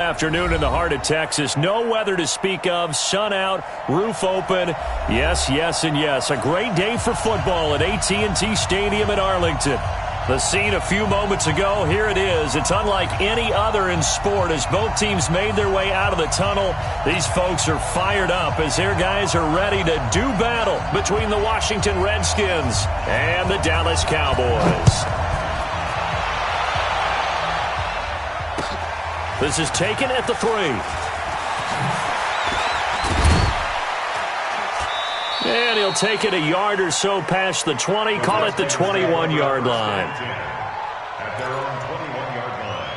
Afternoon in the heart of Texas. No weather to speak of. Sun out, roof open. Yes, yes, and yes. A great day for football at AT&T Stadium in Arlington. The scene a few moments ago, here it is. It's unlike any other in sport as both teams made their way out of the tunnel. These folks are fired up as their guys are ready to do battle between the Washington Redskins and the Dallas Cowboys. This is taken at the 3. And he'll take it a yard or so past the 20. Call it the 21-yard line. At their own 21-yard line.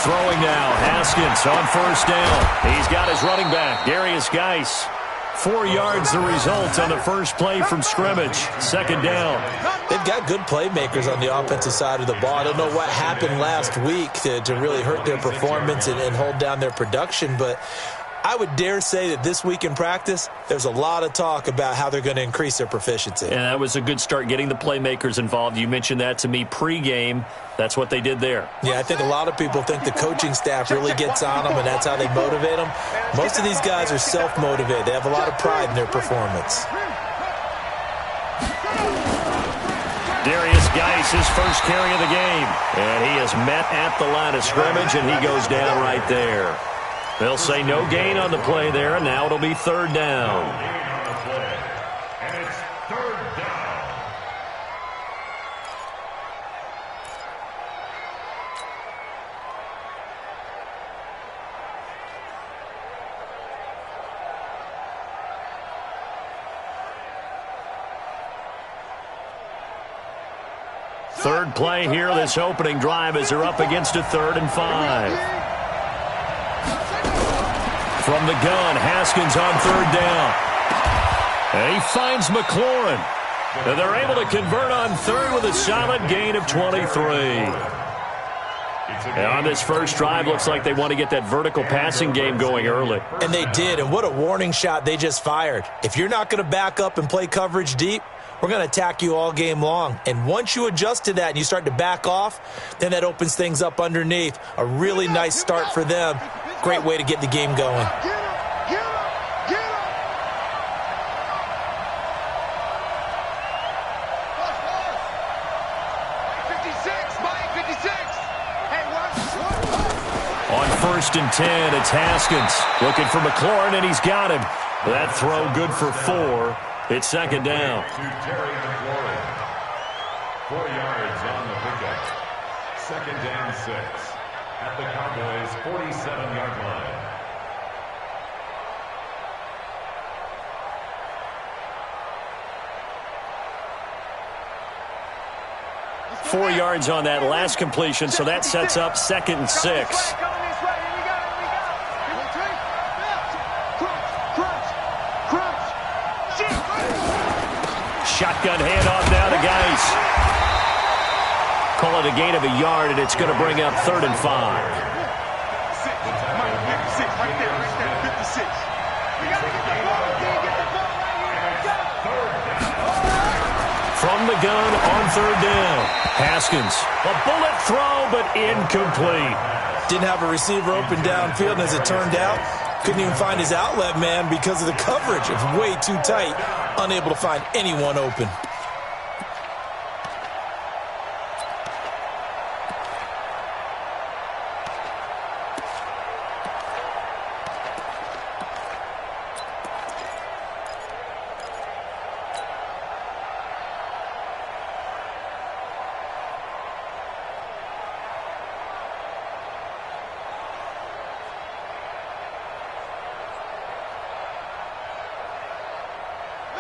Throwing now, Haskins on first down. He's got his running back, Darius Geis. 4 yards the result on the first play from scrimmage. Second down. They've got good playmakers on the offensive side of the ball. I don't know what happened last week to really hurt their performance and hold down their production, but I would dare say that this week in practice, there's a lot of talk about how they're going to increase their proficiency. And that was a good start, getting the playmakers involved. You mentioned that to me pregame. That's what they did there. Yeah, I think a lot of people think the coaching staff really gets on them, and that's how they motivate them. Most of these guys are self-motivated. They have a lot of pride in their performance. Darius Geis, his first carry of the game. And he is met at the line of scrimmage, and he goes down right there. They'll say no gain on the play there, and now it'll be third down. And it's third down. Third play here, this opening drive as they're up against a 3rd and 5. From the gun, Haskins on third down. And he finds McLaurin. And they're able to convert on third with a solid gain of 23. And on this first drive, looks like they want to get that vertical passing game going early. And they did, and what a warning shot they just fired. If you're not going to back up and play coverage deep, we're going to attack you all game long. And once you adjust to that and you start to back off, then that opens things up underneath. A really nice start for them. Great way to get the game going. On 1st and 10, it's Haskins looking for McLaurin, and he's got him. That throw good for 4. It's second down. To Terry McLaurin. 4 yards on the pickup. Second and 6. At the Cowboys' 47-yard line. Four yards on that last completion, so that sets up 2nd and 6. Shotgun handoff now to Geis. Call it a gain of a yard, and it's going to bring up 3rd and 5. From the gun on third down. Haskins, a bullet throw, but incomplete. Didn't have a receiver open downfield, and as it turned out, couldn't even find his outlet man because of the coverage. It's way too tight, unable to find anyone open.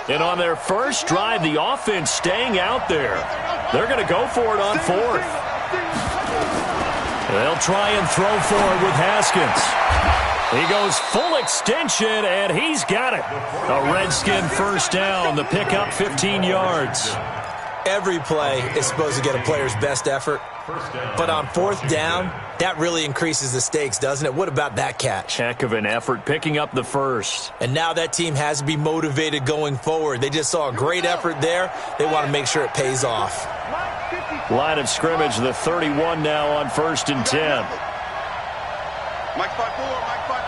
And on their first drive, the offense staying out there. They're going to go for it on 4th. They'll try and throw for it with Haskins. He goes full extension, and he's got it. A Redskin first down. The pickup 15 yards. Every play is supposed to get a player's best effort. But on fourth down, that really increases the stakes, doesn't it? What about that catch? Heck of an effort picking up the first. And now that team has to be motivated going forward. They just saw a great effort there. They want to make sure it pays off. Line of scrimmage, the 31 now on 1st and 10. Mike 5-4, Mike 5-4.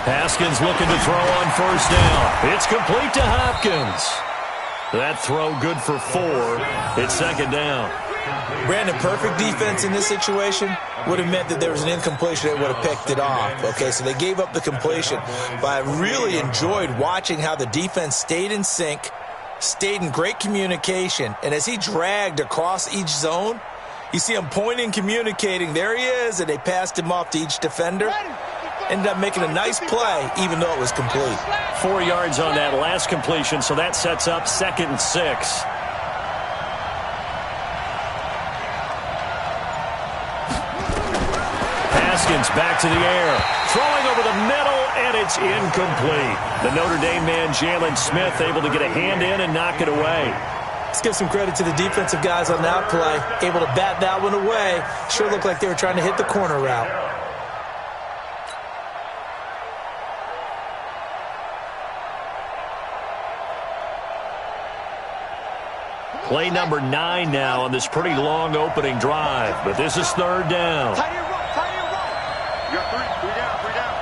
Haskins looking to throw on 1st down. It's complete to Hopkins. That throw good for 4. It's 2nd down. Brandon, perfect defense in this situation would have meant that there was an incompletion that would have picked it off. Okay, so they gave up the completion. But I really enjoyed watching how the defense stayed in sync, stayed in great communication, and as he dragged across each zone, you see him pointing, communicating. There he is, and they passed him off to each defender. Ended up making a nice play, even though it was complete. 4 yards on that last completion, so that sets up 2nd and 6. Haskins back to the air, throwing over the middle, and it's incomplete. The Notre Dame man, Jalen Smith, able to get a hand in and knock it away. Let's give some credit to the defensive guys on that play. Able to bat that one away. Sure looked like they were trying to hit the corner route. Play number 9 now on this pretty long opening drive, but this is 3rd down. Tie your rope, tie your rope. You got 3 down, 3 down.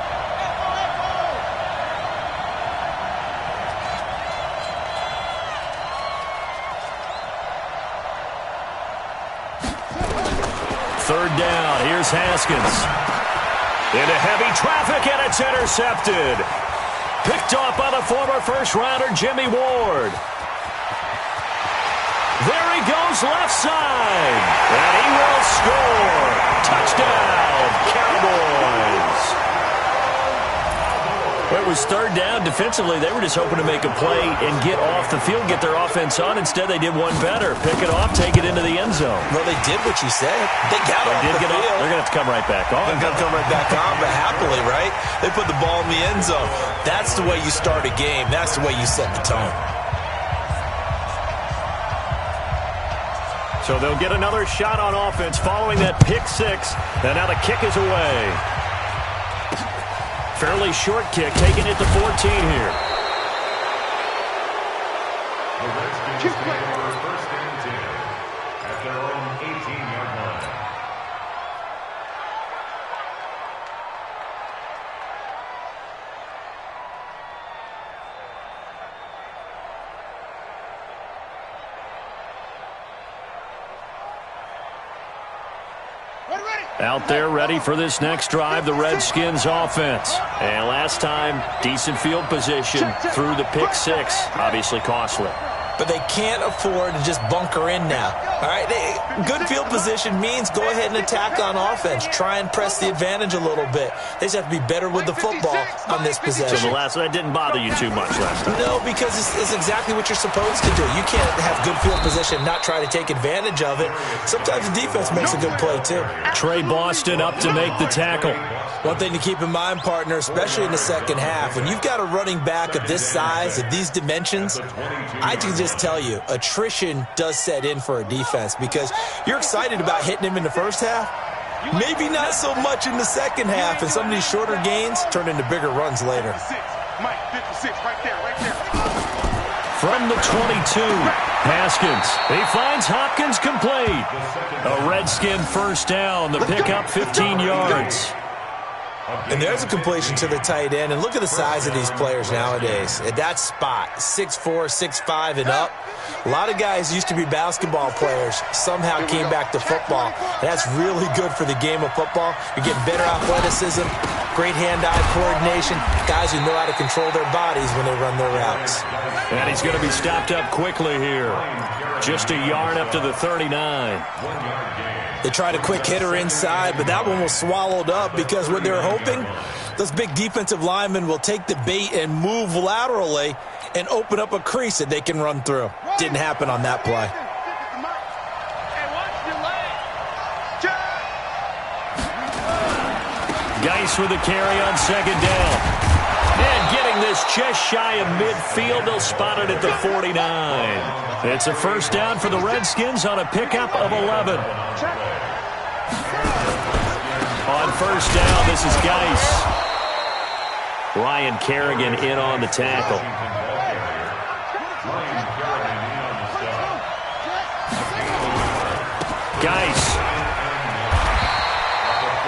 Third down, here's Haskins. Into heavy traffic, and it's intercepted. Picked off by the former first-rounder Jimmy Ward. There he goes left side, and he will score. Touchdown, Cowboys. It was 3rd down. Defensively, they were just hoping to make a play and get off the field, get their offense on. Instead, they did one better. Pick it off, take it into the end zone. Well, they did what you said. They got off the field. They're going to have to come right back on. They're going to come right back on, but happily, right? They put the ball in the end zone. That's the way you start a game. That's the way you set the tone. So they'll get another shot on offense following that pick 6. And now the kick is away. Fairly short kick, taking it to 14 here. The Redskins take over 1st and 10 at their own 18-yard line. Out there ready for this next drive, the Redskins offense. And last time, decent field position through the pick 6. Obviously costly. But they can't afford to just bunker in now. All right, good field position means go ahead and attack on offense. Try and press the advantage a little bit. They just have to be better with the football on this possession. So that didn't bother you too much last time? No, because it's exactly what you're supposed to do. You can't have good field position and not try to take advantage of it. Sometimes the defense makes a good play, too. Trey Boston up to make the tackle. One thing to keep in mind, partner, especially in the second half, when you've got a running back of this size, of these dimensions, I can just tell you, attrition does set in for a defense because you're excited about hitting him in the first half. Maybe not so much in the second half, and some of these shorter gains turn into bigger runs later. Mike, 56, right there, right there. From the 22, Haskins. He finds Hopkins complete. A Redskin first down. The pickup 15 yards. And there's a completion to the tight end. And look at the size of these players nowadays. At that spot, 6'4", 6'5", and up. A lot of guys used to be basketball players, somehow came back to football. And that's really good for the game of football. You're getting better athleticism, great hand-eye coordination, guys who know how to control their bodies when they run their routes. And he's going to be stopped up quickly here. Just a yard up to the 39. They tried a quick hitter inside, but that one was swallowed up because what they're hoping, those big defensive linemen will take the bait and move laterally and open up a crease that they can run through. Didn't happen on that play. Geis with the carry on second down. And getting this just shy of midfield, they'll spot it at the 49. It's a first down for the Redskins on a pickup of 11. On first down, this is Geis. Ryan Kerrigan in on the tackle. Geis.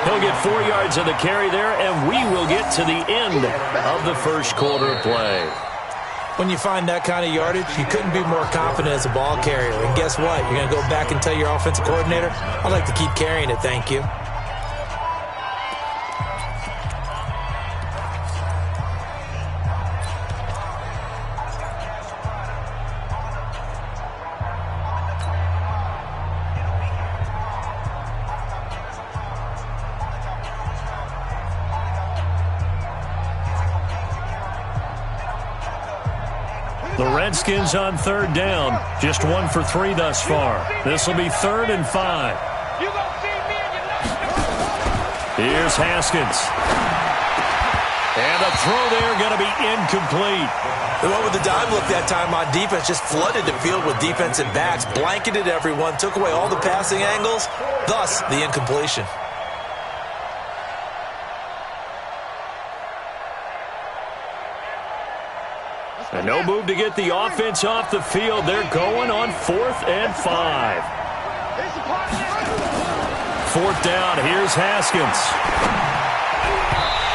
He'll get 4 yards on the carry there, and we will get to the end of the first quarter of play. When you find that kind of yardage, you couldn't be more confident as a ball carrier. And guess what? You're going to go back and tell your offensive coordinator, I'd like to keep carrying it, thank you. The Redskins on third down, just 1 for 3 thus far. This will be 3rd and 5. Here's Haskins. And the throw there going to be incomplete. They went with the dime look that time on defense, just flooded the field with defensive backs, blanketed everyone, took away all the passing angles, thus the incompletion. And no move to get the offense off the field. They're going on 4th and 5. 4th down. Here's Haskins.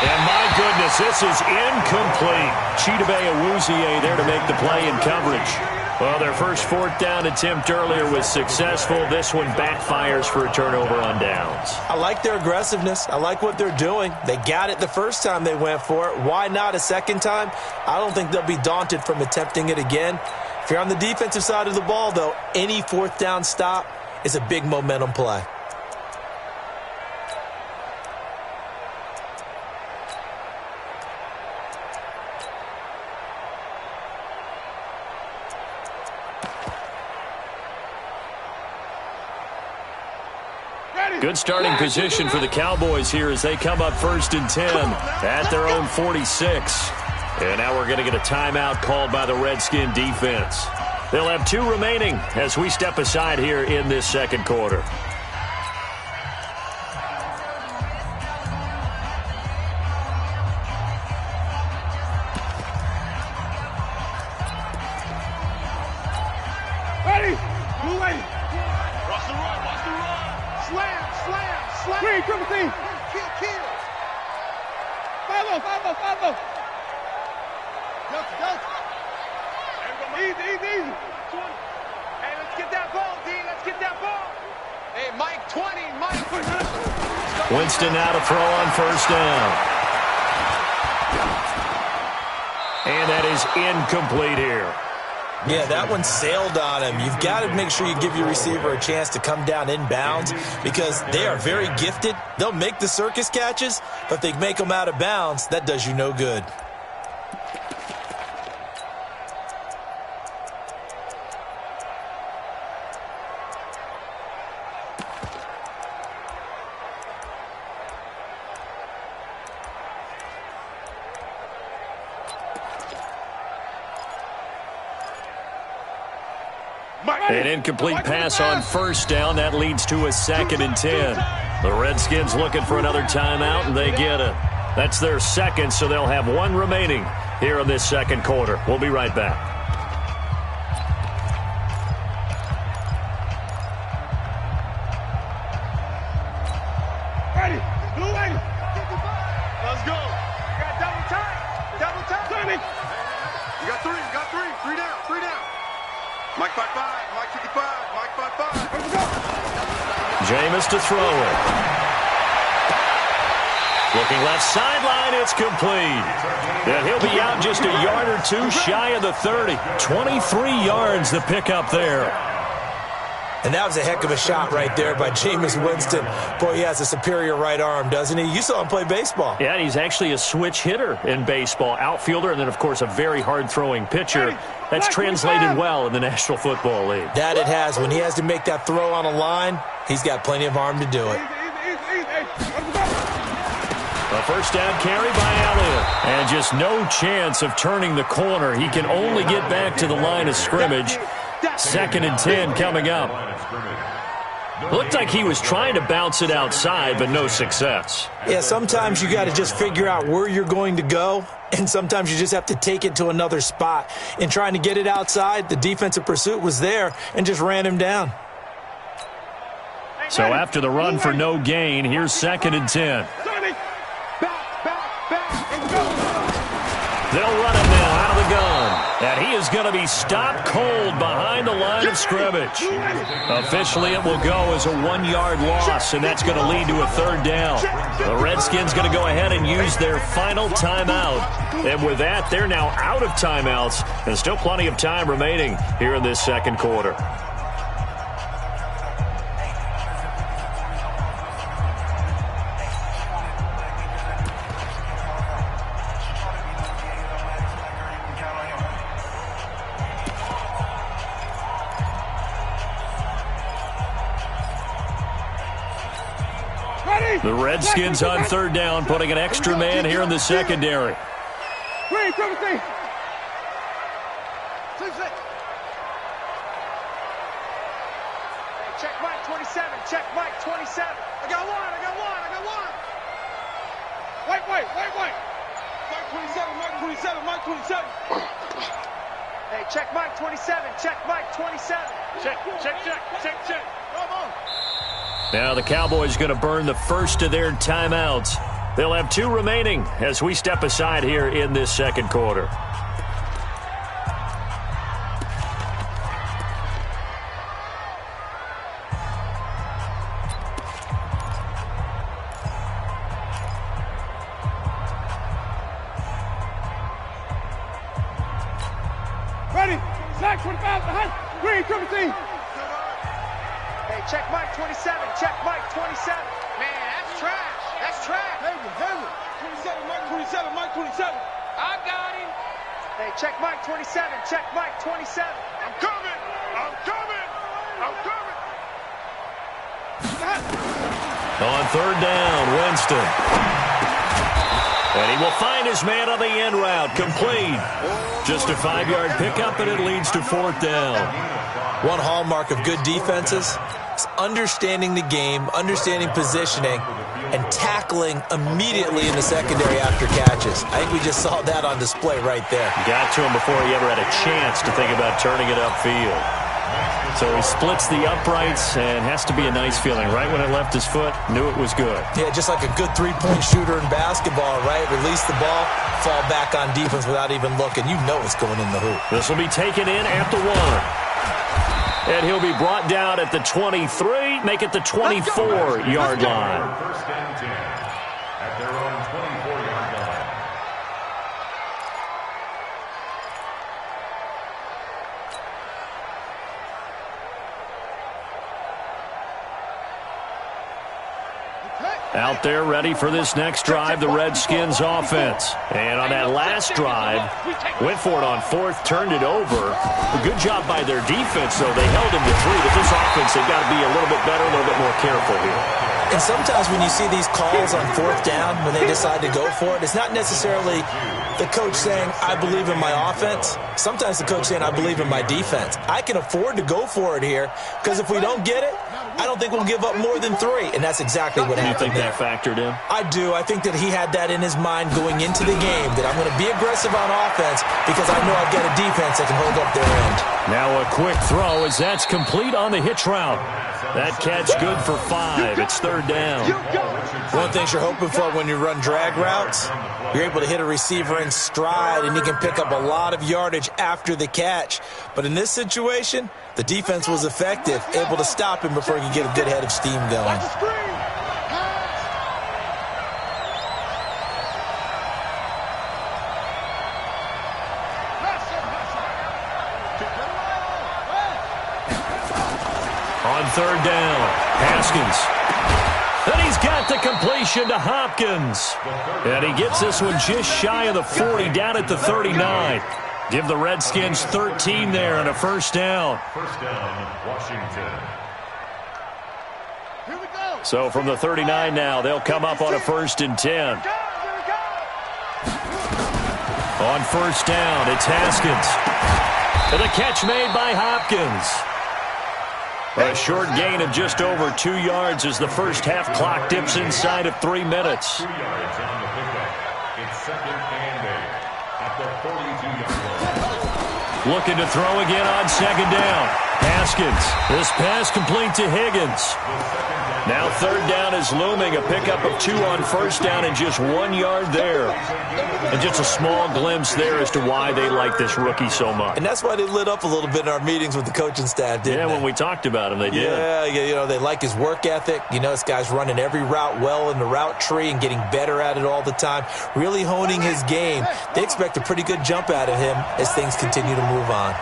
And my goodness, this is incomplete. Chidobe Awuzie there to make the play in coverage. Well, their first 4th down attempt earlier was successful. This one backfires for a turnover on downs. I like their aggressiveness. I like what they're doing. They got it the first time they went for it. Why not a second time? I don't think they'll be daunted from attempting it again. If you're on the defensive side of the ball, though, any 4th down stop is a big momentum play. Good starting position for the Cowboys here as they come up 1st and 10 at their own 46. And now we're going to get a timeout called by the Redskin defense. They'll have 2 remaining as we step aside here in this second quarter. Ready? Blue lady. Watch the run, watch the run. Slam, slam, slam. Green, triple team. Kill, kill. 5-0, 5-0, 5-0. Go. Easy, easy, easy. 20. Hey, let's get that ball, D. Let's get that ball. Hey, Mike, 20. Mike. Winston now to throw on first down. And that is incomplete here. Yeah, that one sailed on him. You've got to make sure you give your receiver a chance to come down inbounds because they are very gifted. They'll make the circus catches, but if they make them out of bounds, that does you no good. An incomplete pass on first down. That leads to a 2nd and 10. The Redskins looking for another timeout, and they get it. That's their second, so they'll have 1 remaining here in this second quarter. We'll be right back. Ready? Blue lady. Let's go. You got double time. Double time. You got 3. You got 3. 3 down. 3 down. Mike 5-5, Mike 55, Mike 5-5. Let's go. Jameis to throw it. Looking left sideline, it's complete. And he'll be out just a yard or 2 shy of the 30. 23 yards the pickup there. And that was a heck of a shot right there by Jameis Winston. Boy, he has a superior right arm, doesn't he? You saw him play baseball. Yeah, he's actually a switch hitter in baseball. Outfielder, and then, of course, a very hard-throwing pitcher. That's translated well in the National Football League. That it has. When he has to make that throw on a line, he's got plenty of arm to do it. A first down carry by Elliott. And just no chance of turning the corner. He can only get back to the line of scrimmage. 2nd and 10 coming up. Looked like he was trying to bounce it outside, but no success. Yeah, sometimes you got to just figure out where you're going to go, and sometimes you just have to take it to another spot. In trying to get it outside, the defensive pursuit was there and just ran him down. So after the run for no gain, here's 2nd and 10. They'll run him now out of the gun. And he is going to be stopped cold behind the line of scrimmage. Officially, it will go as a 1-yard loss, and that's going to lead to a 3rd down. The Redskins going to go ahead and use their final timeout. And with that, they're now out of timeouts, and still plenty of time remaining here in this 2nd quarter. The Redskins on 3rd down, putting an extra man here in the secondary. Hey, check Mike 27. Check Mike 27. I got one. Wait. Mike 27. Hey, check Mike 27. Check Mike 27. Check. Come on. Now the Cowboys going to burn the first of their timeouts. They'll have 2 remaining as we step aside here in this 2nd quarter. Ready? Slack 25 behind. Green, triple team. Hey, check Mike 27. Check Mike 27. Man, that's trash. Heavy. 27, Mike 27. I got him. Hey, check Mike 27. Check Mike 27. I'm coming. On 3rd down, Winston. And he will find his man on the end route. Complete. Just a 5-yard pickup, and it leads to 4th down. One hallmark of good defenses is understanding the game, understanding positioning, and tackling immediately in the secondary after catches. I think we just saw that on display right there. Got to him before he ever had a chance to think about turning it upfield. So he splits the uprights, and has to be a nice feeling. Right when it left his foot, knew it was good. Yeah, just like a good 3-point shooter in basketball, right? Release the ball, fall back on defense without even looking. You know it's going in the hoop. This will be taken in at the 1. And he'll be brought down at the 23, make it the 24-yard line. 1st and 10 at their own 24-yard line. Out there ready for this next drive, the Redskins offense. And on that last drive, went for it on 4th, turned it over. A good job by their defense, though. They held him to 3, but this offense, they've got to be a little bit better, a little bit more careful here. And sometimes when you see these calls on 4th down, when they decide to go for it, it's not necessarily the coach saying, I believe in my offense. Sometimes the coach saying, I believe in my defense. I can afford to go for it here, because if we don't get it, I don't think we'll give up more than 3, and that's exactly what happened. You think that factored in? I do. I think that he had that in his mind going into the game, that I'm going to be aggressive on offense because I know I've got a defense that can hold up their end. Now a quick throw as that's complete on the hitch route. That catch good for 5. It's 3rd down. One thing you're hoping for when you run drag routes, you're able to hit a receiver in stride, and he can pick up a lot of yardage after the catch. But in this situation, the defense was effective, able to stop him before he could get a good head of steam going. On 3rd down, Haskins. And he's got the completion to Hopkins. And he gets this one just shy of the 40, down at the 39. Give the Redskins 13 there and a 1st down. 1st down, Washington. So from the 39 now, they'll come up on a 1st and 10. On first down, it's Haskins. And the catch made by Hopkins. A short gain of just over 2 yards as the first half clock dips inside of 3 minutes. 2 yards on the pickup. It's second and 8 at the 42-yard line. Looking to throw again on second down. Haskins. This pass complete to Higgins. Now third down is looming. A pickup of 2 on first down and just 1 yard there. And just a small glimpse there as to why they like this rookie so much. And that's why they lit up a little bit in our meetings with the coaching staff, didn't they? When we talked about him, they did. Yeah, you know, they like his work ethic. You know, this guy's running every route well in the route tree and getting better at it all the time, really honing his game. They expect a pretty good jump out of him as things continue to move on.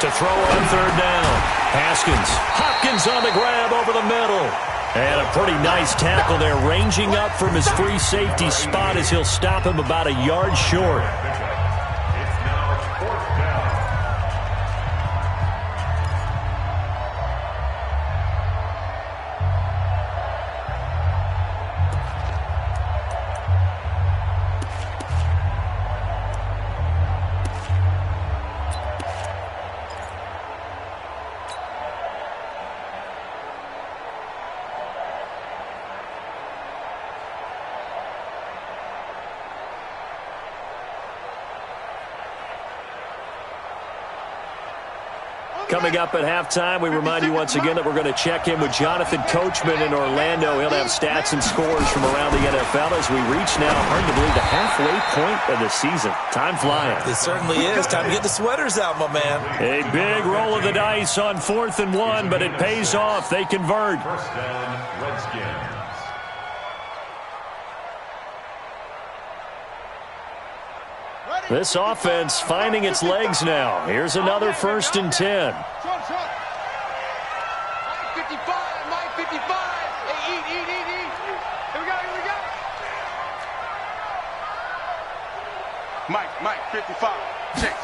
To throw on third down. Haskins. Hopkins on the grab over the middle. And a pretty nice tackle there, ranging up from his free safety spot as he'll stop him about a yard short. It's now fourth down. Coming up at halftime, we remind you once again that we're going to check in with Jonathan Coachman in Orlando. He'll have stats and scores from around the NFL as we reach now, hard to believe, the halfway point of the season. Time flying. It certainly is. Time to get the sweaters out, my man. A big roll of the dice on 4th and 1, but it pays off. They convert. First down, Redskins. This offense finding its legs now. Here's another 1st and 10. Mike 55, Mike 55. Hey, eat. Here we go. Mike 55. Check.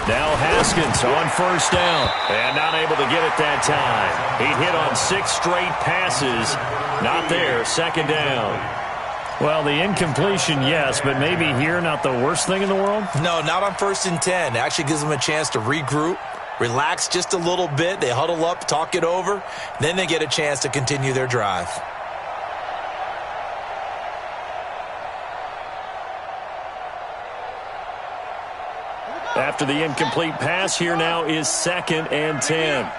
Now Haskins on first down. And not able to get it that time. He hit on 6 straight passes. Not there. 2nd down. Well, the incompletion, yes, but maybe here not the worst thing in the world? No, not on 1st and 10. It actually gives them a chance to regroup, relax just a little bit. They huddle up, talk it over. Then they get a chance to continue their drive. After the incomplete pass, here now is 2nd and 10.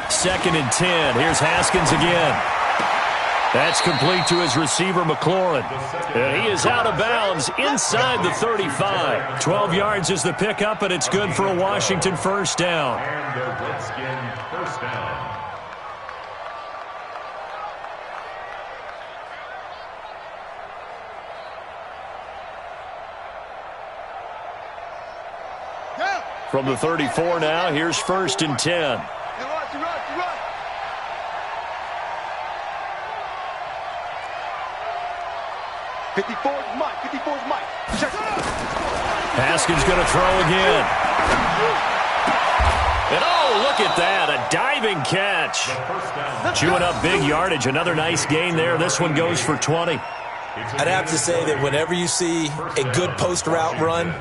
2nd and 10. Here's Haskins again. That's complete to his receiver, McLaurin. And he is out of bounds inside the 35. 12 yards is the pickup, and it's good for a Washington first down. And the Redskin first down. From the 34 now, here's 1st and 10. Run. 54's Mike. Check. Haskins going to throw again. And oh, look at that, a diving catch. Chewing up big yardage, another nice gain there. This one goes for 20. I'd have to say that whenever you see a good post route run,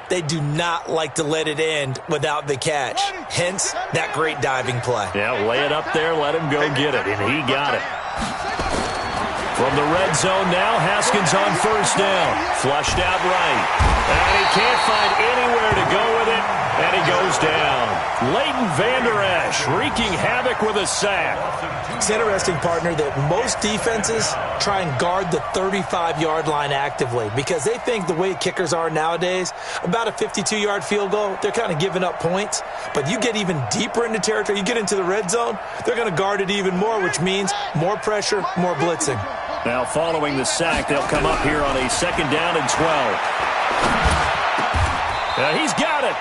they do not like to let it end without the catch. Hence, that great diving play. Yeah, lay it up there, let him go get it, and he got it. From the red zone now, Haskins on first down. Flushed out right. And he can't find anywhere to go with it, and he goes down. Leighton Vander Esch wreaking havoc with a sack. It's interesting, partner, that most defenses try and guard the 35-yard line actively because they think the way kickers are nowadays, about a 52-yard field goal, they're kind of giving up points. But you get even deeper into territory, you get into the red zone, they're going to guard it even more, which means more pressure, more blitzing. Now following the sack, they'll come up here on a 2nd down and 12. He's got it.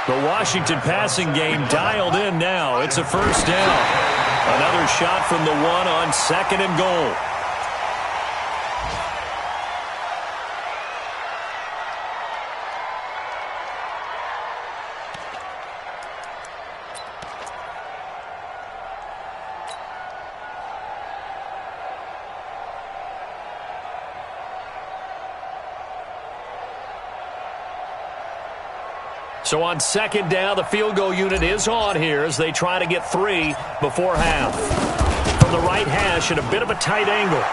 The Washington passing game dialed in now. It's a first down. Another shot from the 1 on 2nd and goal. So on second down, the field goal unit is on here as they try to get 3 before half. From the right hash at a bit of a tight angle.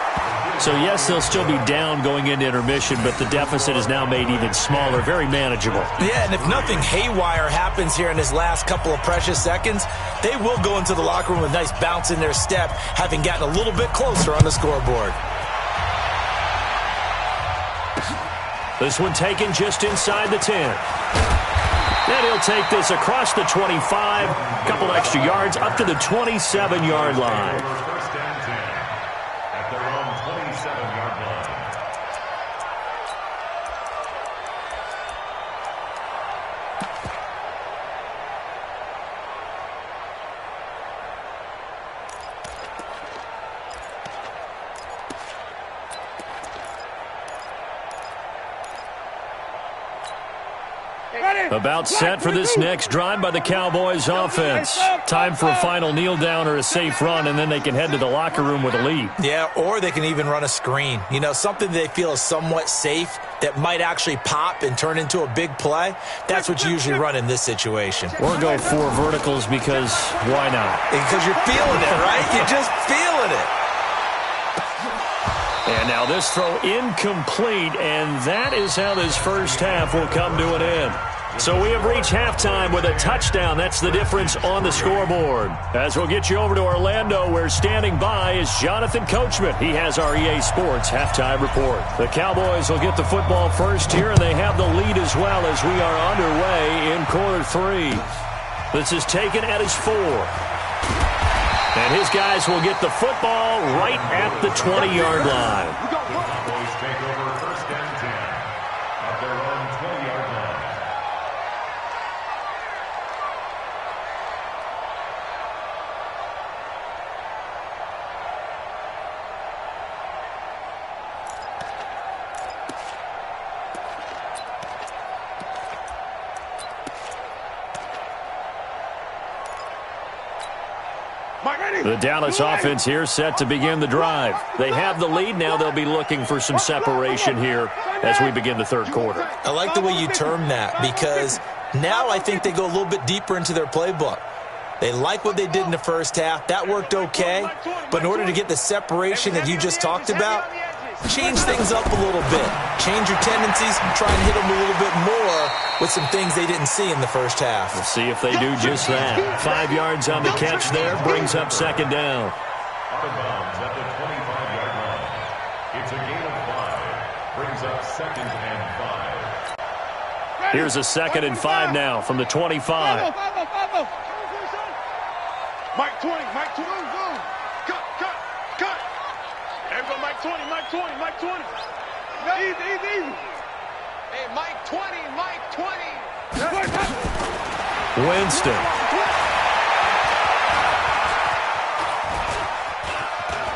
So, yes, they'll still be down going into intermission, but the deficit is now made even smaller, very manageable. Yeah, and if nothing haywire happens here in his last couple of precious seconds, they will go into the locker room with a nice bounce in their step, having gotten a little bit closer on the scoreboard. This one taken just inside the 10. And he'll take this across the 25, a couple extra yards up to the 27-yard line. First and 10 at their own 27-yard line. About set for this next drive by the Cowboys offense. Time for a final kneel down or a safe run, and then they can head to the locker room with a lead. Yeah, or they can even run a screen. You know, something they feel is somewhat safe that might actually pop and turn into a big play. That's what you usually run in this situation. Or go 4 verticals because why not? Because you're feeling it, right? You're just feeling it. And now this throw incomplete, and that is how this first half will come to an end. So we have reached halftime with a touchdown. That's the difference on the scoreboard. As we'll get you over to Orlando, where standing by is Jonathan Coachman. He has our EA Sports halftime report. The Cowboys will get the football first here, and they have the lead as well as we are underway in quarter 3. This is taken at his 4. And his guys will get the football right at the 20-yard line. The Cowboys take over first and 10 at their own 20-yard line. The Dallas offense here set to begin the drive. They have the lead. Now they'll be looking for some separation here as we begin the third quarter. I like the way you term that, because now I think they go a little bit deeper into their playbook. They like what they did in the first half. That worked okay. But in order to get the separation that you just talked about, change things up a little bit. Change your tendencies, try and hit them a little bit more with some things they didn't see in the first half. We'll see if they do just that. 5 yards on the catch there, brings up second down. Out of bounds at the 25-yard line. It's a gain of 5. Brings up second and 5. Here's a second and 5 now from the 25. Mike 20, Mike 20, boom. Cut. There we go, Mike 20, Mike 20, Mike 20. Easy. Hey, Mike 20, Mike 20. Winston.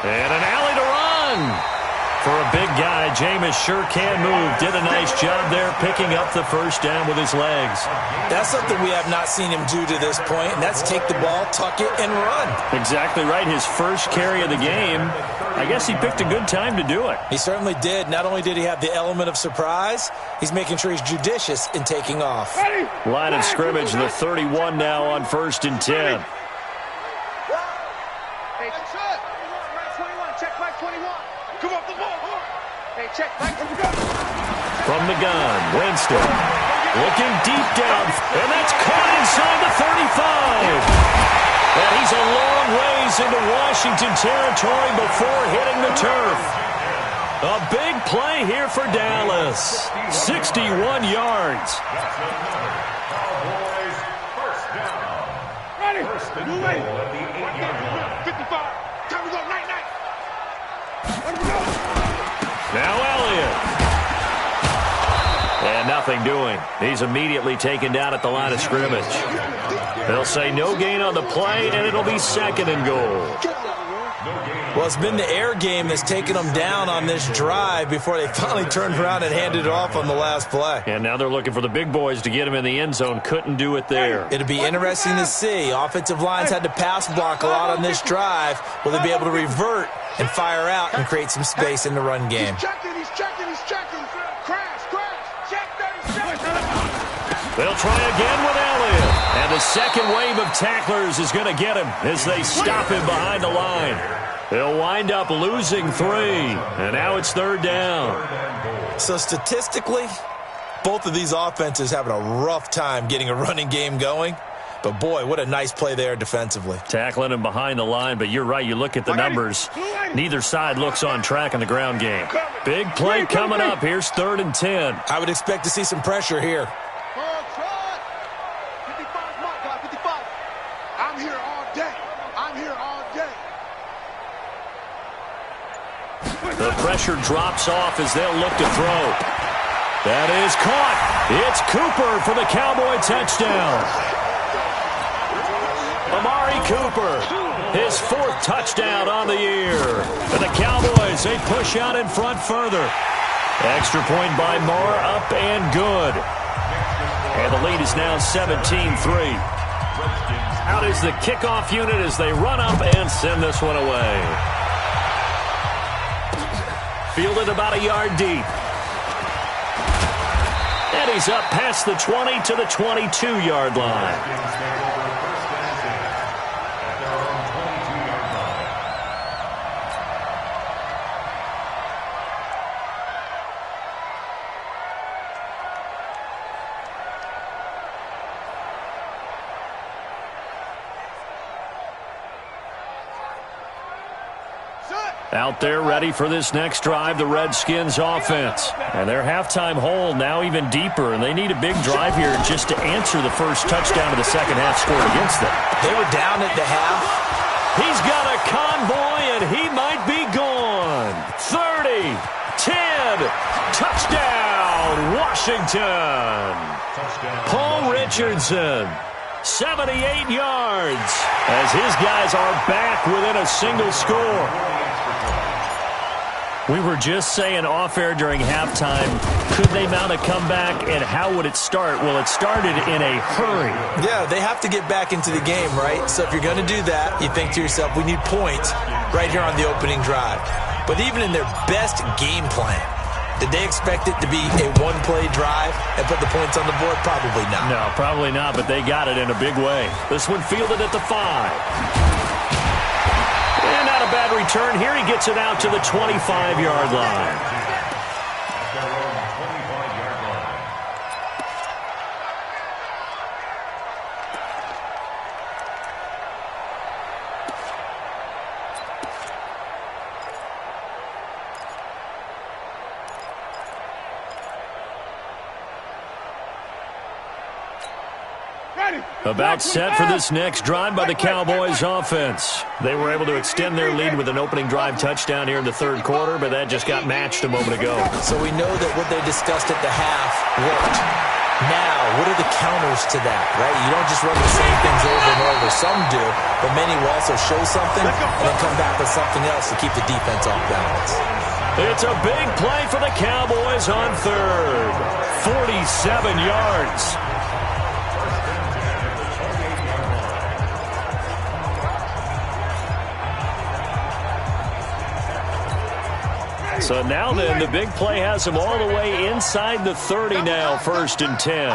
And an alley to run. For a big guy, Jameis sure can move. Did a nice job there picking up the first down with his legs. That's something we have not seen him do to this point, and that's take the ball, tuck it, and run. Exactly right. His first carry of the game. I guess he picked a good time to do it. He certainly did. Not only did he have the element of surprise, he's making sure he's judicious in taking off. Line of scrimmage, the 31 now on first and 10. Hey, Mike 21, check Mike 21. Come off the ball. Hey, check Mike. From the gun, Winston. Looking deep down, and that's caught inside the 35. And he's a long ways into Washington territory before hitting the turf. A big play here for Dallas. 61 yards. Cowboys first down. Ready. First and goal at the 8-yard line. 55. Time to go. Night. Let me go. Now Elliott. And nothing doing. He's immediately taken down at the line of scrimmage. They'll say no gain on the play, and it'll be second and goal. Well, it's been the air game that's taken them down on this drive before they finally turned around and handed it off on the last play. And now they're looking for the big boys to get him in the end zone. Couldn't do it there. It'll be interesting to see. Offensive lines had to pass block a lot on this drive. Will they be able to revert and fire out and create some space in the run game? He's checking. Crash. Check 37. They'll try again with Elliott. And the second wave of tacklers is going to get him as they stop him behind the line. They'll wind up losing 3. And now it's 3rd down. So statistically, both of these offenses having a rough time getting a running game going. But, boy, what a nice play there defensively. Tackling him behind the line, but you're right. You look at the numbers. Neither side looks on track in the ground game. Big play coming up. Here's 3rd and 10. I would expect to see some pressure here. 55. I'm here all day. I'm here all day. The pressure drops off as they'll look to throw. That is caught. It's Cooper for the Cowboy touchdown. Amari Cooper, his 4th touchdown on the year. And the Cowboys, they push out in front further. Extra point by Moore, up and good. And the lead is now 17-3. Out is the kickoff unit as they run up and send this one away. Fielded about a yard deep. And he's up past the 20 to the 22-yard line. Out there ready for this next drive, the Redskins offense. And their halftime hole now even deeper, and they need a big drive here just to answer the first touchdown of the second half scored against them. They were down at the half. He's got a convoy, and he might be gone. 30, 10, touchdown, Washington. Paul Richardson, 78 yards, as his guys are back within a single score. We were just saying off-air during halftime, could they mount a comeback, and how would it start? Well, it started in a hurry. Yeah, they have to get back into the game, right? So if you're going to do that, you think to yourself, we need points right here on the opening drive. But even in their best game plan, did they expect it to be a one-play drive and put the points on the board? Probably not. No, probably not, but they got it in a big way. This one fielded at the 5. And not a bad return here. He gets it out to the 25-yard line. About set for this next drive by the Cowboys offense. They were able to extend their lead with an opening drive touchdown here in the 3rd quarter, but that just got matched a moment ago. So we know that what they discussed at the half worked. Now, what are the counters to that, right? You don't just run the same things over and over. Some do, but many will also show something and then come back with something else to keep the defense off balance. It's a big play for the Cowboys on 3rd. 47 yards. So now then, the big play has him all the way inside the 30 now, 1st and 10.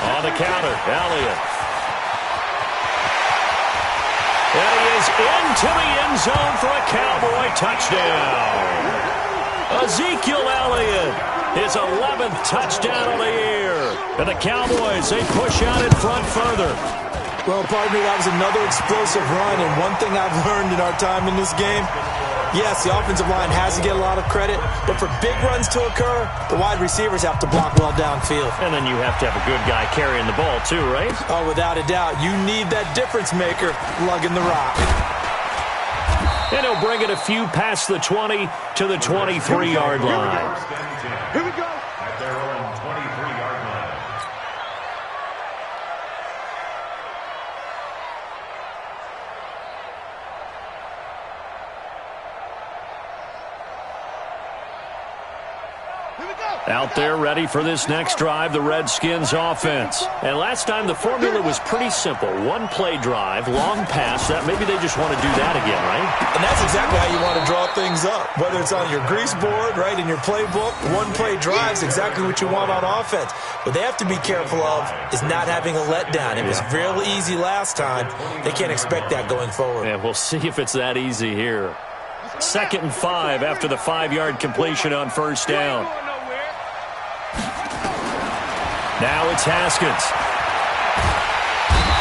On the counter, Elliott. And he is into the end zone for a Cowboy touchdown. Ezekiel Elliott, his 11th touchdown of the year. And the Cowboys, they push out in front further. Well, pardon me, that was another explosive run, and one thing I've learned in our time in this game, yes, the offensive line has to get a lot of credit, but for big runs to occur, the wide receivers have to block well downfield. And then you have to have a good guy carrying the ball too, right? Oh, without a doubt. You need that difference maker lugging the rock. And he'll bring it a few past the 20 to the 23-yard line. Here we go. At their own 23-yard line. Here we go. Out there ready for this next drive, the Redskins offense. And last time the formula was pretty simple. One play drive, long pass. That maybe they just want to do that again, right? And that's exactly how you want to draw things up. Whether it's on your grease board, right, in your playbook, one play drive is exactly what you want on offense. What they have to be careful of is not having a letdown. It was real easy last time. They can't expect that going forward. And we'll see if it's that easy here. 2nd and 5 after the 5-yard completion on first down. Now it's Haskins.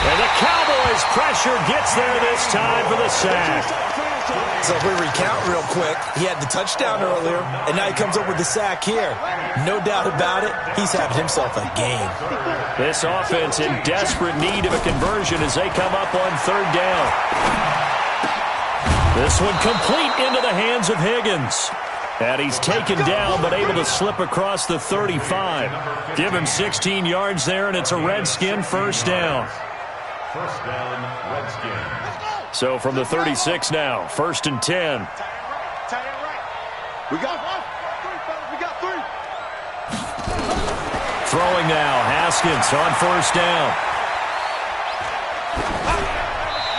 And the Cowboys pressure gets there this time for the sack. So if we recount real quick, he had the touchdown earlier, and now he comes up with the sack here. No doubt about it, he's having himself a game. This offense in desperate need of a conversion as they come up on 3rd down. This one complete into the hands of Higgins. And he's taken down, but able to slip across the 35. Give him 16 yards there, and it's a Redskin first down. First down, Redskins. So from the 36 now, 1st and 10. We got 3. Throwing now, Haskins on first down.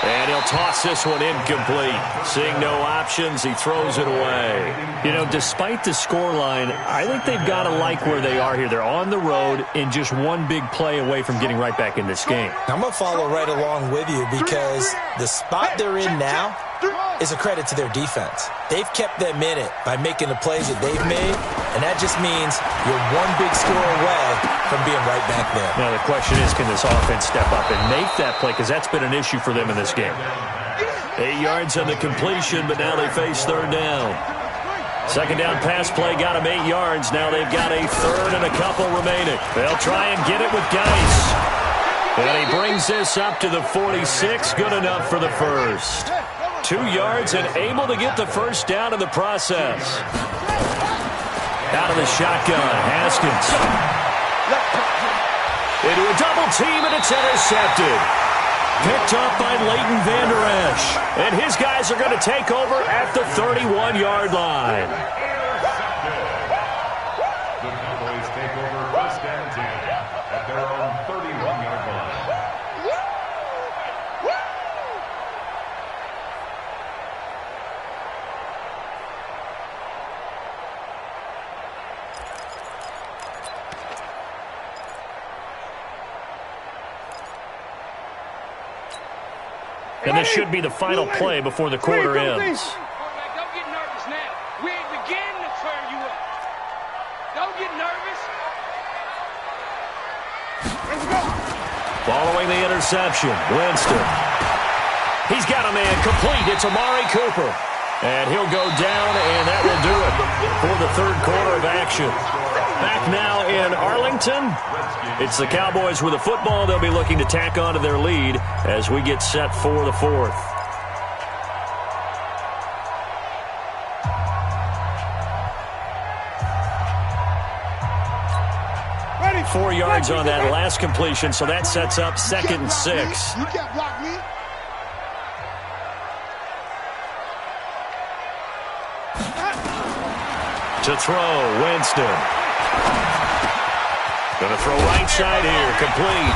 And he'll toss this one incomplete. Seeing no options, he throws it away. You know, despite the scoreline, I think they've got to like where they are here. They're on the road and just one big play away from getting right back in this game. I'm going to follow right along with you because the spot they're in now is a credit to their defense. They've kept them in it by making the plays that they've made, and that just means you're one big score away from being right back there. Now the question is, can this offense step up and make that play? Because that's been an issue for them in this game. 8 yards on the completion, but now they face 3rd down. 2nd down pass play got them 8 yards. Now they've got a 3rd and a couple remaining. They'll try and get it with Geis. And he brings this up to the 46. Good enough for the first. 2 yards and able to get the first down in the process. Out of the shotgun, Haskins. Into a double team, and it's intercepted. Picked up by Leighton Vander Esch. And his guys are going to take over at the 31-yard line. The Cowboys take over 1st and 10 at their own 31-yard line. And this should be the final play before the quarter ends. Don't get nervous now. We ain't beginning to turn you up. Don't get nervous. Let's go. Following the interception, Winston. He's got a man complete. It's Amari Cooper. And he'll go down, and that will do it for the 3rd quarter of action. Back now in Arlington. It's the Cowboys with the football. They'll be looking to tack on to their lead as we get set for the 4th. Ready. 4 yards on that last completion, so that sets up 2nd and 6. You can't block me. To throw, Winston. Going to throw right side here, complete.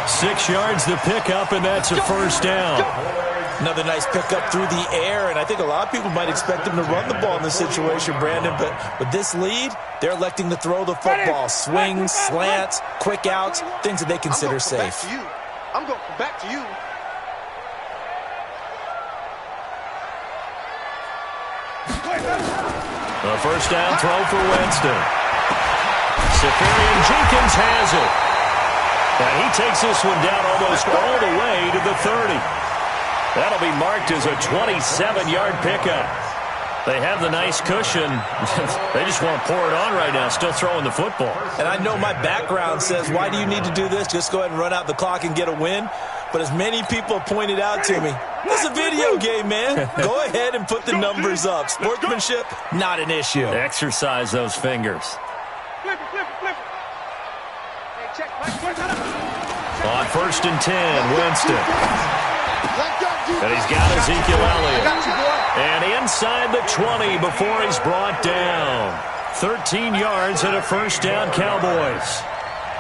6 yards the pickup, and that's a first down. Another nice pickup through the air, and I think a lot of people might expect them to run the ball in this situation, Brandon, but with this lead, they're electing to throw the football. Swings, slants, quick outs, things that they consider safe. I'm going to come back to you. A first down throw for Winston. Safarian Jenkins has it. And he takes this one down almost all the way to the 30. That'll be marked as a 27-yard pickup. They have the nice cushion. They just want to pour it on right now, still throwing the football. And I know my background says, why do you need to do this? Just go ahead and run out the clock and get a win. But as many people have pointed out to me, it's a video game, man. Go ahead and put the numbers up. Sportsmanship, not an issue. Exercise those fingers. Flip it. Hey, check. On 1st and 10, Winston. And he's got Ezekiel Elliott. And inside the 20 before he's brought down. 13 yards and a first down, Cowboys.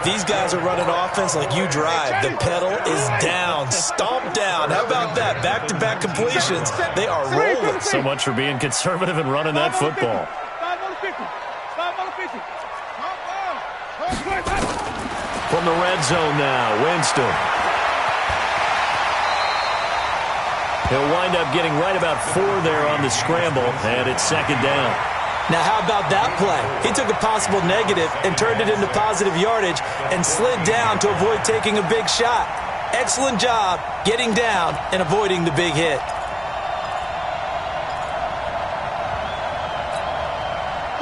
These guys are running offense like you drive. The pedal is down, stomped down. How about that? Back-to-back completions. They are rolling. So much for being conservative and running that football. From the red zone now, Winston. He'll wind up getting right about 4 there on the scramble, and it's second down. Now, how about that play? He took a possible negative and turned it into positive yardage and slid down to avoid taking a big shot. Excellent job getting down and avoiding the big hit.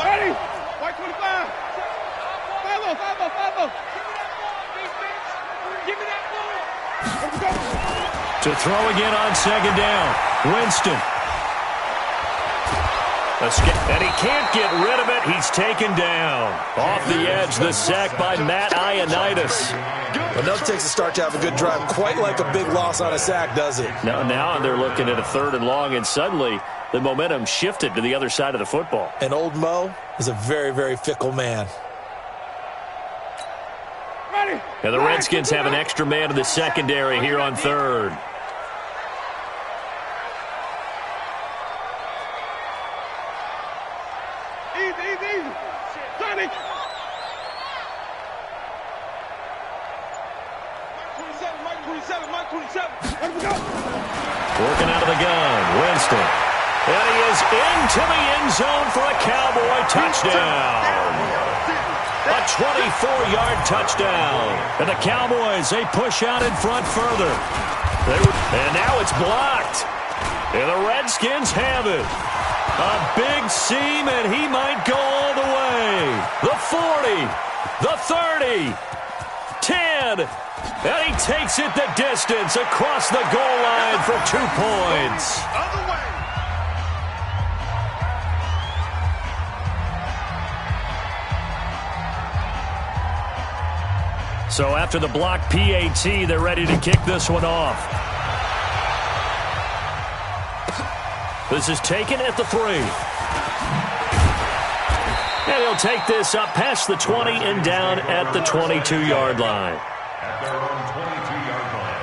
Ready? White 25. 5-0. Give me that ball. To throw again on second down. Winston. And he can't get rid of it. He's taken down. Off the edge, the sack by Matt Ioannidis. Well, nothing takes a start to have a good drive. Quite like a big loss on a sack, does it? Now they're looking at a 3rd and long, and suddenly the momentum shifted to the other side of the football. And old Mo is a very, very fickle man. Ready? And the Redskins have an extra man in the secondary here on 3rd. Easy. Johnny. Mike 27. Let me go. Working out of the gun, Winston. And he is into the end zone for a Cowboy touchdown. A 24-yard touchdown. And the Cowboys, they push out in front further. And now it's blocked. And the Redskins have it. A big seam, and he might go all the way. The 40, the 30, 10, and he takes it the distance across the goal line for 2 points. Other way. So after the block PAT, they're ready to kick this one off. This is taken at the 3. And he'll take this up past the 20 and down at the 22-yard line. At their own 22-yard line.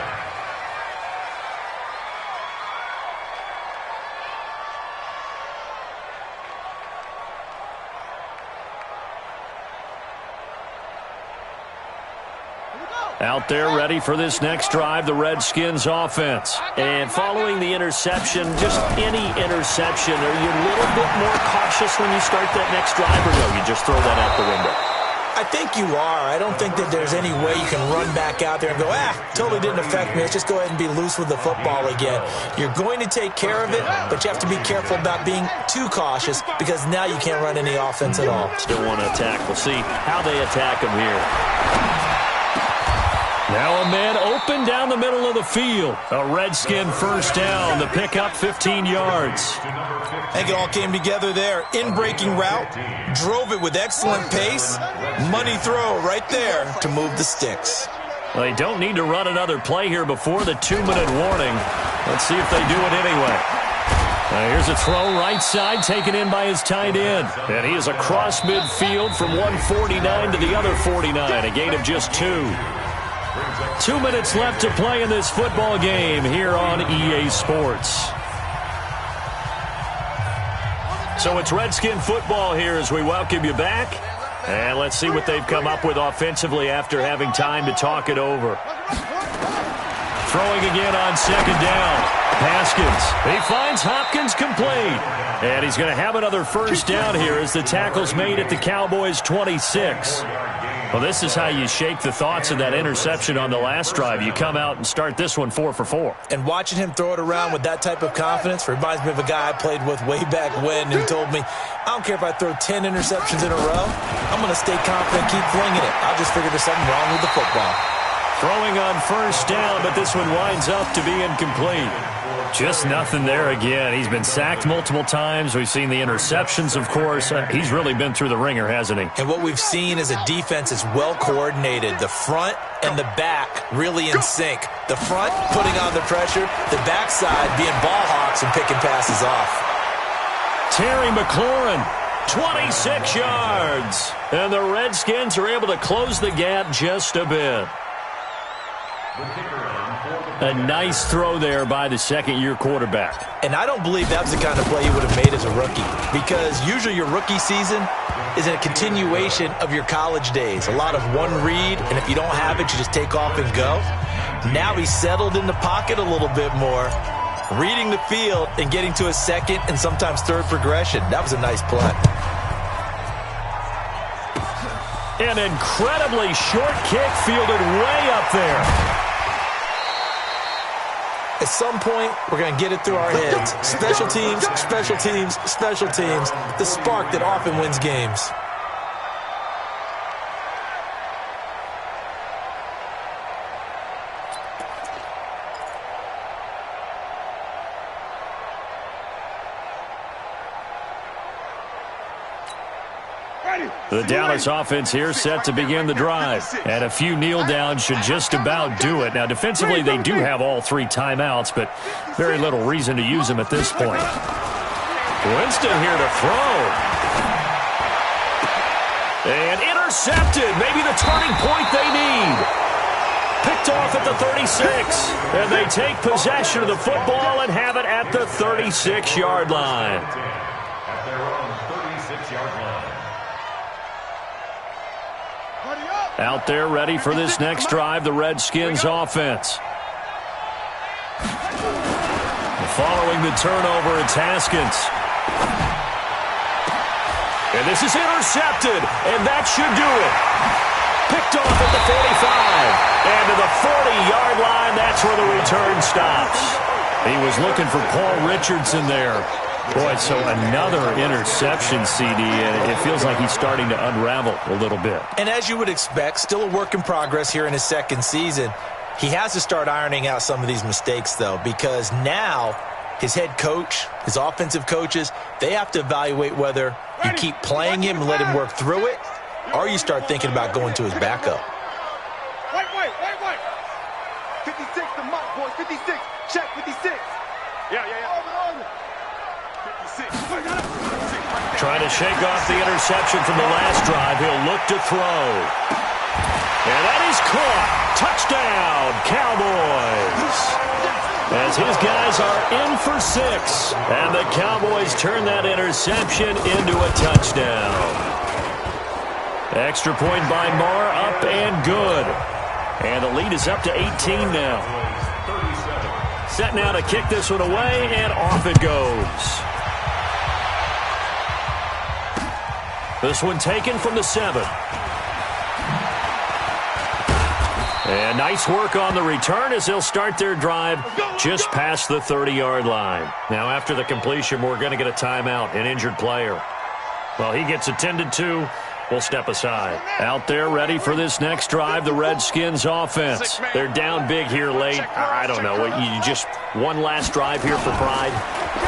Out there ready for this next drive, the Redskins offense. And following the interception, just any interception, are you a little bit more cautious when you start that next drive, or no, you just throw that out the window? I think you are. I don't think that there's any way you can run back out there and go, totally didn't affect me. Let's just go ahead and be loose with the football again. You're going to take care of it, but you have to be careful about being too cautious because now you can't run any offense at all. Still want to attack. We'll see how they attack him here. Now a man open down the middle of the field. A Redskin first down. The pickup 15 yards. I think it all came together there. In-breaking route. Drove it with excellent pace. Money throw right there to move the sticks. Well, they don't need to run another play here before the 2-minute warning. Let's see if they do it anyway. Here's a throw right side taken in by his tight end. And he is across midfield from 149 to the other 49. A gain of just 2. 2 minutes left to play in this football game here on EA Sports. So it's Redskin football here as we welcome you back. And let's see what they've come up with offensively after having time to talk it over. Throwing again on second down. Haskins. He finds Hopkins complete. And he's going to have another first down here as the tackle's made at the Cowboys' 26. Well, this is how you shake the thoughts of that interception on the last drive. You come out and start this one 4 for 4. And watching him throw it around with that type of confidence reminds me of a guy I played with way back when who told me, I don't care if I throw 10 interceptions in a row. I'm going to stay confident, keep flinging it. I'll just figure there's something wrong with the football. Throwing on first down, but this one winds up to be incomplete. Just nothing there again. He's been sacked multiple times. We've seen the interceptions, of course. He's really been through the ringer, hasn't he? And what we've seen is a defense is well coordinated. The front and the back really in sync. The front putting on the pressure. The backside being ball hawks and picking passes off. Terry McLaurin 26 yards. And the Redskins are able to close the gap just a bit. A nice throw there by the second-year quarterback. And I don't believe that's the kind of play you would have made as a rookie, because usually your rookie season is a continuation of your college days. A lot of one read, and if you don't have it, you just take off and go. Now he's settled in the pocket a little bit more, reading the field and getting to a second and sometimes third progression. That was a nice play. An incredibly short kick fielded way up there. At some point, we're going to get it through our heads. Special teams, special teams, special teams. The spark that often wins games. The Dallas offense here set to begin the drive. And a few kneel downs should just about do it. Now, defensively, they do have all 3 timeouts, but very little reason to use them at this point. Winston here to throw. And intercepted. Maybe the turning point they need. Picked off at the 36. And they take possession of the football and have it at the 36-yard line. At their own 36-yard line. Out there ready for this next drive, the Redskins offense. Following the turnover, it's Haskins. And this is intercepted, and that should do it. Picked off at the 45. And to the 40-yard line, that's where the return stops. He was looking for Paul Richardson there. Boy, so another interception, CD, and it feels like he's starting to unravel a little bit. And as you would expect, still a work in progress here in his second season. He has to start ironing out some of these mistakes, though, because now his head coach, his offensive coaches, they have to evaluate whether you keep playing him and let him work through it, or you start thinking about going to his backup. Wait. 56, the mark, boys. 56. Check 56. Yeah. Trying to shake off the interception from the last drive. He'll look to throw. And that is caught. Touchdown, Cowboys. As his guys are in for 6. And the Cowboys turn that interception into a touchdown. Extra point by Marr, up and good. And the lead is up to 18 now. Set now to kick this one away, and off it goes. This one taken from the 7. And nice work on the return as they'll start their drive just past the 30-yard line. Now, after the completion, we're going to get a timeout, an injured player. Well, he gets attended to. We'll step aside. Out there ready for this next drive, the Redskins offense. They're down big here late. I don't know. You just one last drive here for pride?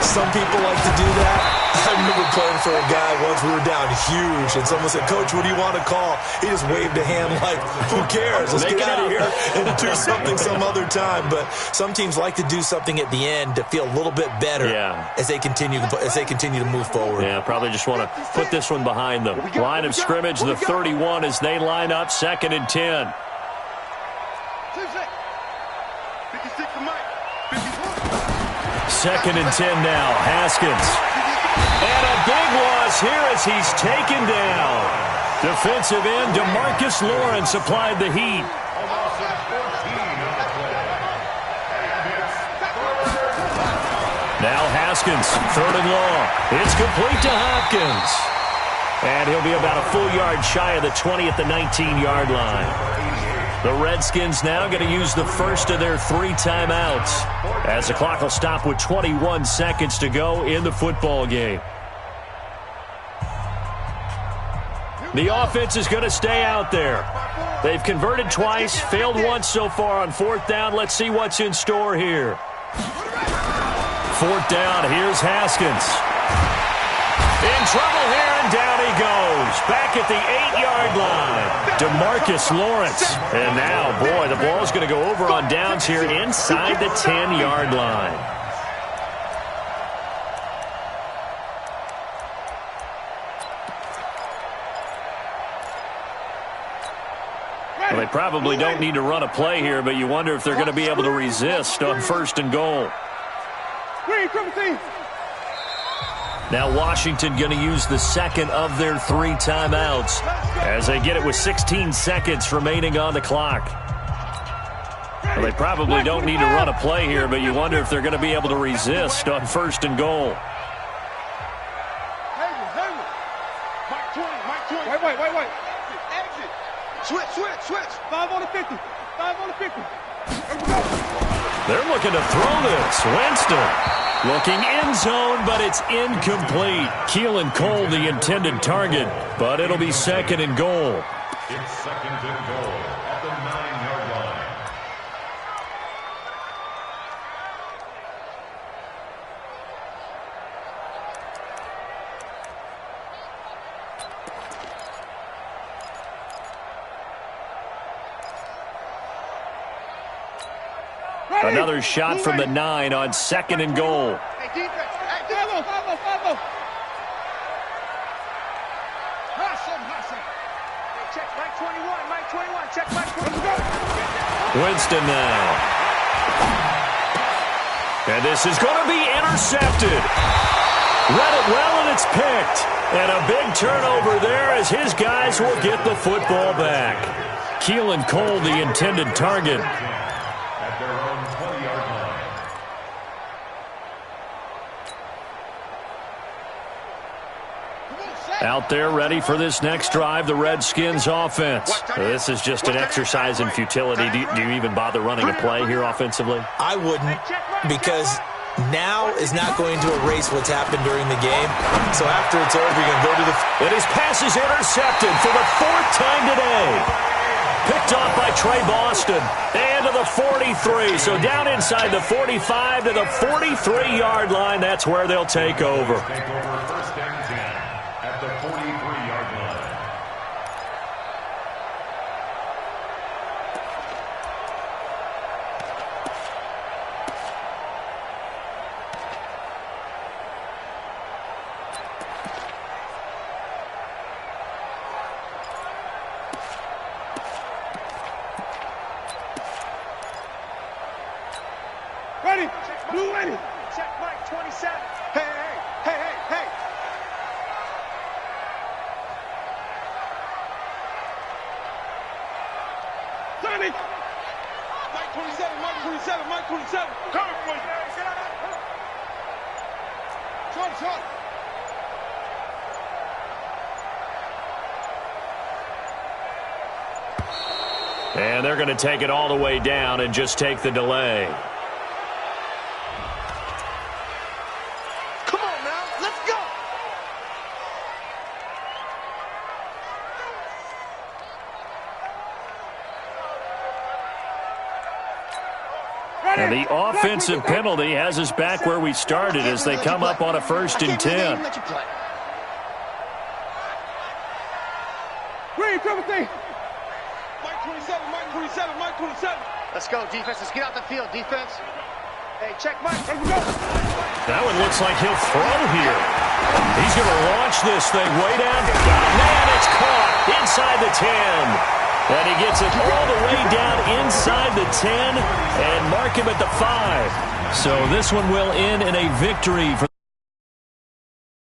Some people like to do that. I remember playing for a guy once. We were down huge, and someone said, "Coach, what do you want to call?" He just waved a hand like, "Who cares? Let's get out of here and do something some other time." But some teams like to do something at the end to feel a little bit better as they continue to move forward. Yeah, probably just want to put this one behind them. Line of scrimmage, the 31 as they line up, 2nd and 10. 2nd and 10 now. Haskins. And a big loss here as he's taken down. Defensive end DeMarcus Lawrence applied the heat. Now Haskins, 3rd and long. It's complete to Hopkins. And he'll be about a full yard shy of the 20 at the 19-yard line. The Redskins now going to use the first of their 3 timeouts as the clock will stop with 21 seconds to go in the football game. The offense is going to stay out there. They've converted twice, failed once so far on 4th down. Let's see what's in store here. 4th down, here's Haskins. In trouble here, and down he goes. Back at the 8-yard line. DeMarcus Lawrence. And now, boy, the ball's going to go over on downs here inside the 10-yard line. Well, they probably don't need to run a play here, but you wonder if they're going to be able to resist on 1st and goal. Now Washington going to use the second of their 3 timeouts as they get it with 16 seconds remaining on the clock. Well, they probably don't need to run a play here, but you wonder if they're going to be able to resist on 1st and goal. Wait. Exit. Switch. 5 on the 50. 5 on the 50. They're looking to throw this. Winston looking end zone, but it's incomplete. Keelan Cole, the intended target, but it'll be 2nd and goal. It's 2nd and goal at the 9-yard line. Another shot from the 9 on 2nd and goal. Hey, defense. Hey, follow. Hey, check Mike 21. Check Mike 21. Winston now. And this is going to be intercepted. Read it well, and it's picked. And a big turnover there as his guys will get the football back. Keelan Cole, the intended target. At their own 20-yard line. Out there ready for this next drive, the Redskins offense. This is just an exercise in futility. Do you even bother running a play here offensively? I wouldn't, because now is not going to erase what's happened during the game. So after it's over, you're going to go to the... And his pass is intercepted for the 4th time today. Picked off by Trey Boston. And to the 43. So down inside the 45 to the 43-yard line. That's where they'll take over. Take over 1st and 10 at the 43-yard line. Ready. Blue ready. Check Mike 27. Hey. Sonny. Mike 27. Come on, boys. Shot. And they're going to take it all the way down and just take the delay. Come on now. Let's go. And the offensive penalty has us back where we started as they come up on a 1st and 10. Green, triple T. Mike 27. Let's go, defense. Let's get out the field, defense. Hey, check Mike. Let's go. That one looks like he'll throw here. He's going to launch this thing way down. Oh, man, it's caught inside the 10. And he gets it all the way down inside the 10 and mark him at the 5. So this one will end in a victory for